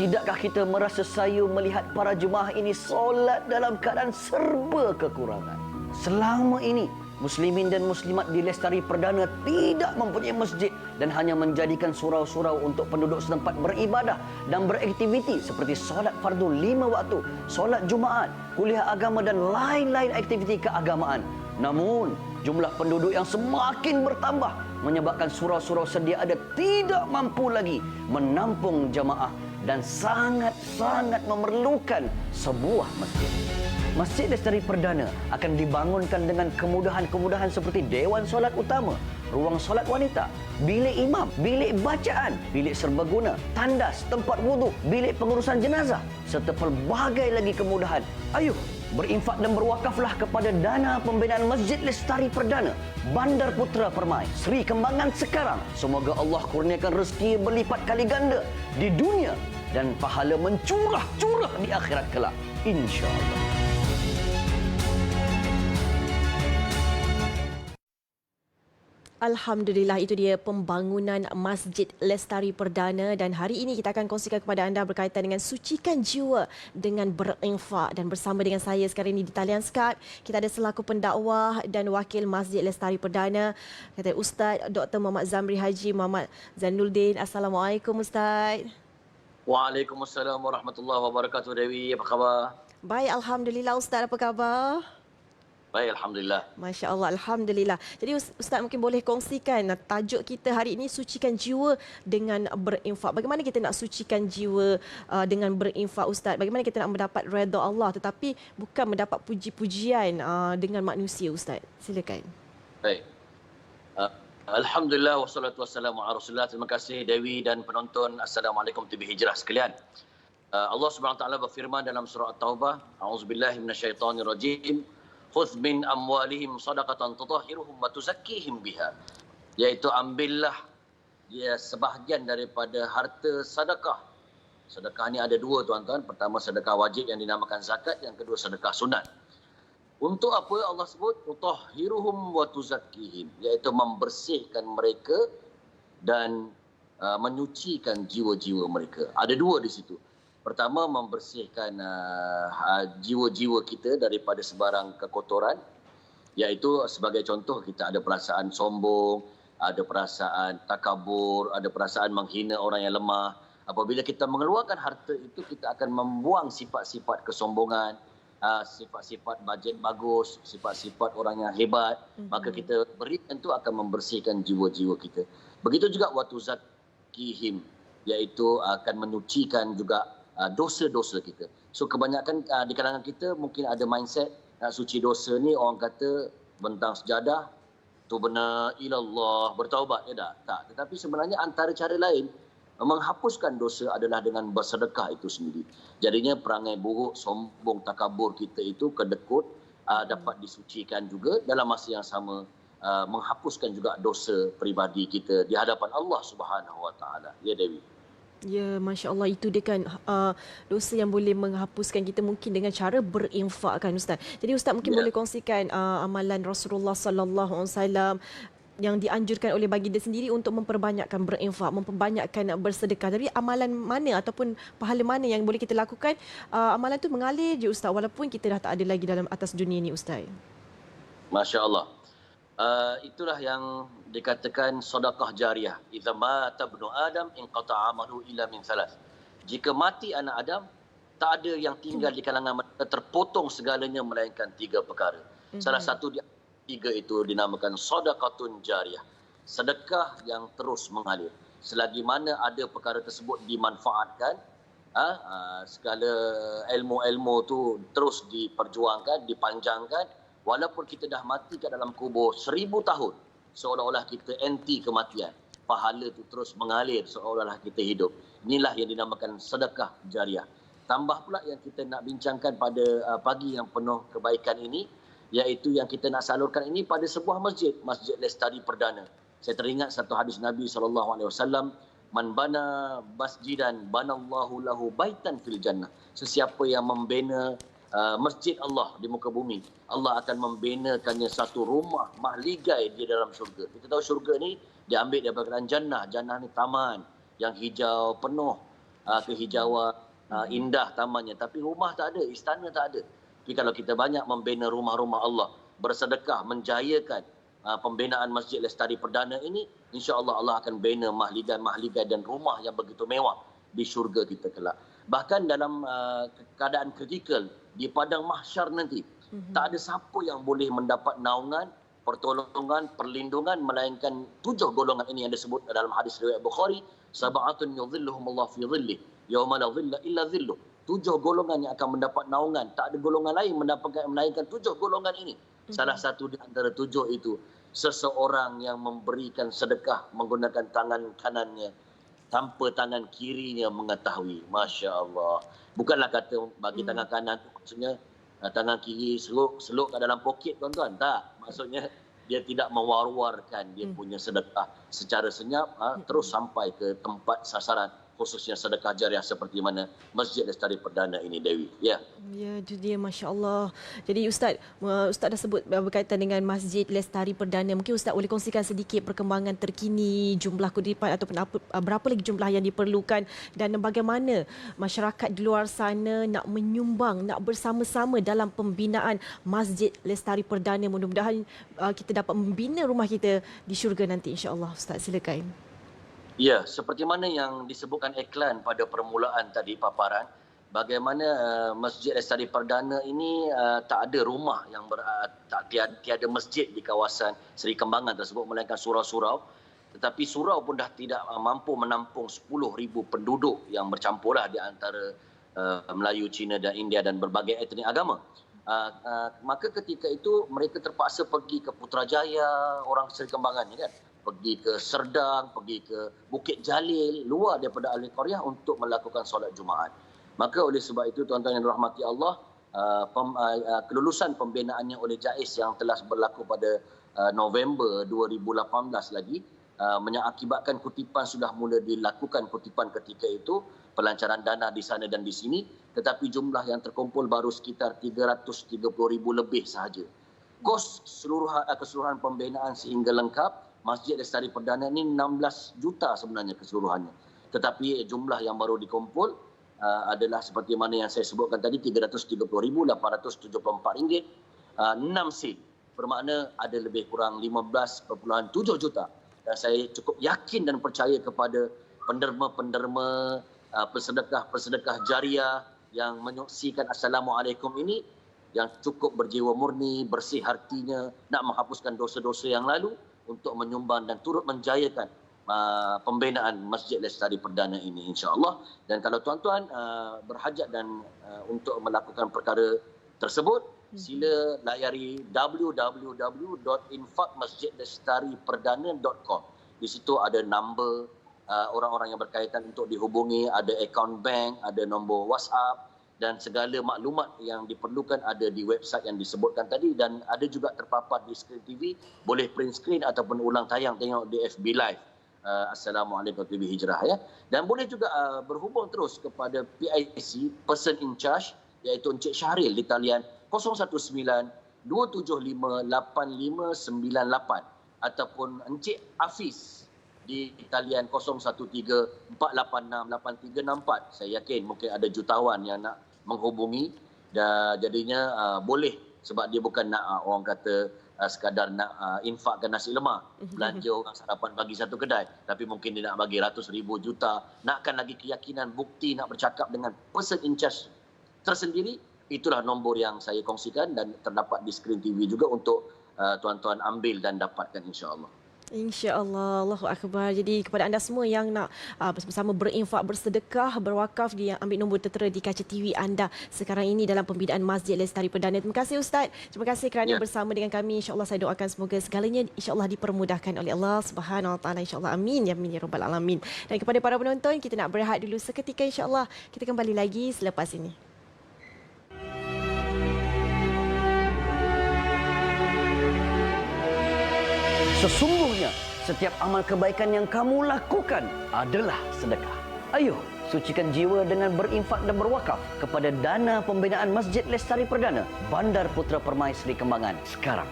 Tidakkah kita merasa sayu melihat para jemaah ini solat dalam keadaan serba kekurangan? Selama ini, Muslimin dan Muslimat di Lestari Perdana tidak mempunyai masjid dan hanya menjadikan surau-surau untuk penduduk setempat beribadah dan beraktiviti seperti solat fardu 5 waktu, solat Jumaat, kuliah agama dan lain-lain aktiviti keagamaan. Namun, jumlah penduduk yang semakin bertambah menyebabkan surau-surau sedia ada tidak mampu lagi menampung jamaah dan sangat-sangat memerlukan sebuah masjid. Masjid Lestari Perdana akan dibangunkan dengan kemudahan-kemudahan seperti dewan solat utama, ruang solat wanita, bilik imam, bilik bacaan, bilik serbaguna, tandas, tempat wudhu, bilik pengurusan jenazah serta pelbagai lagi kemudahan. Ayuh, berinfak dan berwakaflah kepada dana pembinaan Masjid Lestari Perdana, Bandar Putra Permai, Seri Kembangan sekarang. Semoga Allah kurniakan rezeki berlipat kali ganda di dunia dan pahala mencurah-curah di akhirat kelak, insya-Allah. Alhamdulillah, itu dia pembangunan Masjid Lestari Perdana, dan hari ini kita akan kongsikan kepada anda berkaitan dengan sucikan jiwa dengan berinfak. Dan bersama dengan saya sekarang ini di talian Skype, kita ada selaku pendakwah dan wakil Masjid Lestari Perdana, kata Ustaz Dr. Muhammad Zamri Haji Muhammad Zainuddin. Assalamualaikum Ustaz. Waalaikumsalam warahmatullahi wabarakatuh. Dewi, apa khabar? Baik, Alhamdulillah. Ustaz, apa khabar? Baik, Alhamdulillah. Masya Allah, Alhamdulillah. Jadi Ustaz mungkin boleh kongsikan tajuk kita hari ini, sucikan jiwa dengan berinfak. Bagaimana kita nak sucikan jiwa dengan berinfak, Ustaz? Bagaimana kita nak mendapat redha Allah tetapi bukan mendapat puji-pujian dengan manusia, Ustaz? Silakan. Baik. Alhamdulillah wassalatu wassalamu ala Rasulillah. Terima kasih Dewi dan penonton. Assalamualaikum TV Hijrah sekalian. Allah Subhanahu wa taala berfirman dalam surah At-Taubah, a'udzubillahi minasyaitonirrajim. Khudh min amwalihim sadaqatan tutahhiruhum wa tuzakkihim biha. Iaitu ambillah sebahagian daripada harta sedekah. Sedekah ni ada dua, tuan-tuan. Pertama sedekah wajib yang dinamakan zakat, yang kedua sedekah sunat. Untuk apa Allah sebut tutahhiruhum wa tuzakkihim, iaitu membersihkan mereka dan menyucikan jiwa-jiwa mereka. Ada dua di situ. Pertama, membersihkan jiwa-jiwa kita daripada sebarang kekotoran, iaitu sebagai contoh kita ada perasaan sombong, ada perasaan takabur, ada perasaan menghina orang yang lemah. Apabila kita mengeluarkan harta itu, kita akan membuang sifat-sifat kesombongan, sifat-sifat bajet bagus, sifat-sifat orang yang hebat. Maka kita berikan itu akan membersihkan jiwa-jiwa kita. Begitu juga watuzakihim, iaitu akan menyucikan juga dosa-dosa kita. So kebanyakan di kalangan kita mungkin ada mindset suci dosa ni orang kata bentang sejadah, tu benar ilallah, bertaubat, ya tak. Tetapi sebenarnya antara cara lain menghapuskan dosa adalah dengan bersedekah itu sendiri. Jadinya perangai buruk, sombong, takabur kita itu, kedekut, dapat disucikan juga dalam masa yang sama, menghapuskan juga dosa peribadi kita di hadapan Allah Subhanahu wa taala. Ya Dewi. Ya, Masya Allah, itu dia kan dosa yang boleh menghapuskan kita mungkin dengan cara berinfak kan, Ustaz. Jadi Ustaz mungkin boleh kongsikan amalan Rasulullah sallallahu alaihi wasallam yang dianjurkan oleh baginda sendiri untuk memperbanyakkan berinfak, memperbanyakkan bersedekah. Tapi amalan mana ataupun pahala mana yang boleh kita lakukan? Amalan tu mengalir je, Ustaz, walaupun kita dah tak ada lagi dalam atas dunia ni, Ustaz. Masya Allah. Itulah yang dikatakan sedekah jariah. Idza mata ibnu Adam inqata'a amalu illa min thalath. Jika mati anak Adam, tak ada yang tinggal di kalangan mereka, terpotong segalanya melainkan tiga perkara. Salah satu di tiga itu dinamakan sedekatun jariah. Sedekah yang terus mengalir. Selagi mana ada perkara tersebut dimanfaatkan, segala ilmu-ilmu tu terus diperjuangkan, dipanjangkan. Walaupun kita dah mati kat dalam kubur 1000 tahun, seolah-olah kita anti kematian. Pahala itu terus mengalir seolah-olah kita hidup. Inilah yang dinamakan sedekah jariah. Tambah pula yang kita nak bincangkan pada pagi yang penuh kebaikan ini, iaitu yang kita nak salurkan ini pada sebuah masjid, Masjid Lestari Perdana. Saya teringat satu hadis Nabi SAW, man bana masjidan banallahu lahu baitan fil jannah. Sesiapa yang membina masjid Allah di muka bumi, Allah akan membinakannya satu rumah mahligai di dalam syurga. Kita tahu syurga ni diambil daripada jannah. Jannah ni taman yang hijau penuh kehijauan, indah tamannya. Tapi rumah tak ada, istana tak ada. Tapi kalau kita banyak membina rumah-rumah Allah, bersedekah, menjayakan pembinaan Masjid Lestari Perdana ini, insya-Allah Allah akan bina mahligai-mahligai dan rumah yang begitu mewah di syurga kita kelak. Bahkan dalam keadaan kritikal di padang mahsyar nanti, tak ada siapa yang boleh mendapat naungan, pertolongan, perlindungan melainkan 7 golongan ini yang disebut dalam hadis riwayat Bukhari, sab'atun yudhilluhumullah fi dhillih yauma la dhilla illa dhilluh. 7 golongan yang akan mendapat naungan, tak ada golongan lain mendapatkan melainkan 7 golongan ini. Salah satu di antara 7 itu seseorang yang memberikan sedekah menggunakan tangan kanannya tanpa tangan kirinya mengetahui. Masya Allah. Bukanlah kata bagi tangan kanan tu maksudnya tangan kiri seluk kat dalam poket tuan-tuan. Tak. Maksudnya dia tidak mewar-warkan dia punya sedekah secara senyap terus sampai ke tempat sasaran, khususnya sedekah jariah seperti mana Masjid Lestari Perdana ini, Dewi. Ya. Ya, itu dia, Masya Allah. Jadi Ustaz dah sebut berkaitan dengan Masjid Lestari Perdana. Mungkin Ustaz boleh kongsikan sedikit perkembangan terkini, jumlah kutipan ataupun berapa lagi jumlah yang diperlukan dan bagaimana masyarakat di luar sana nak menyumbang, nak bersama-sama dalam pembinaan Masjid Lestari Perdana. Mudah-mudahan kita dapat membina rumah kita di syurga nanti, insya-Allah. Ustaz, silakan. Ya, seperti mana yang disebutkan iklan pada permulaan tadi paparan, bagaimana Masjid Lestari Perdana ini tak ada rumah yang tiada masjid di kawasan Seri Kembangan tersebut melainkan surau-surau. Tetapi surau pun dah tidak mampu menampung 10,000 penduduk yang bercampurlah di antara Melayu, Cina dan India dan berbagai etnik agama. Maka ketika itu mereka terpaksa pergi ke Putrajaya, orang Seri Kembangan ni kan, pergi ke Serdang, pergi ke Bukit Jalil, luar daripada ahli qaryah untuk melakukan solat Jumaat. Maka oleh sebab itu tuan-tuan yang dirahmati Allah, kelulusan pembinaannya oleh JAIS yang telah berlaku pada November 2018 lagi, mengakibatkan kutipan sudah mula dilakukan kutipan ketika itu, pelancaran dana di sana dan di sini, tetapi jumlah yang terkumpul baru sekitar 330,000 lebih sahaja. Kos keseluruhan pembinaan sehingga lengkap Masjid Lestari Perdana ini 16 juta sebenarnya keseluruhannya. Tetapi jumlah yang baru dikumpul adalah seperti mana yang saya sebutkan tadi, RM330,874, 6 sen. Bermakna ada lebih kurang 15.7 juta. Dan saya cukup yakin dan percaya kepada penderma-penderma, persedekah-persedekah jariah yang menyaksikan Assalamualaikum ini, yang cukup berjiwa murni, bersih hatinya, nak menghapuskan dosa-dosa yang lalu, untuk menyumbang dan turut menjayakan pembinaan Masjid Lestari Perdana ini, insya-Allah. Dan kalau tuan-tuan berhajat dan untuk melakukan perkara tersebut, sila layari www.infakmasjidlestariperdana.com. Di situ ada nombor orang-orang yang berkaitan untuk dihubungi, ada akaun bank, ada nombor WhatsApp, dan segala maklumat yang diperlukan ada di website yang disebutkan tadi, dan ada juga terpapar di skrin TV, boleh print screen ataupun ulang tayang tengok di FB Live. Assalamualaikum TV Hijrah ya. Dan boleh juga berhubung terus kepada PIC, person in charge, iaitu Encik Syahril di talian 019-275-8598 ataupun Encik Hafiz di talian 013-486-8364. Saya yakin mungkin ada jutawan yang nak menghubungi, dan jadinya boleh, sebab dia bukan nak orang kata sekadar nak infakkan nasi lemak, belanja orang sarapan bagi satu kedai, tapi mungkin dia nak bagi ratus ribu juta, nakkan lagi keyakinan, bukti, nak bercakap dengan person in charge tersendiri. Itulah nombor yang saya kongsikan dan terdapat di skrin TV juga untuk tuan-tuan ambil dan dapatkan, insya-Allah. InsyaAllah, Allahu Akbar. Jadi kepada anda semua yang nak bersama berinfak, bersedekah, berwakaf, dia ambil nombor tertera di kaca TV anda sekarang ini dalam pembinaan Masjid Lestari Perdana. Terima kasih Ustaz. Terima kasih kerana bersama dengan kami. InsyaAllah saya doakan semoga segalanya insyaAllah dipermudahkan oleh Allah Subhanahu Wa Taala. InsyaAllah amin ya amin ya rabbal alamin. Dan kepada para penonton, kita nak berehat dulu seketika, insyaAllah kita kembali lagi selepas ini. Sesungguhnya setiap amal kebaikan yang kamu lakukan adalah sedekah. Ayo, sucikan jiwa dengan berinfak dan berwakaf kepada dana pembinaan Masjid Lestari Perdana, Bandar Putra Permai Seri Kembangan sekarang.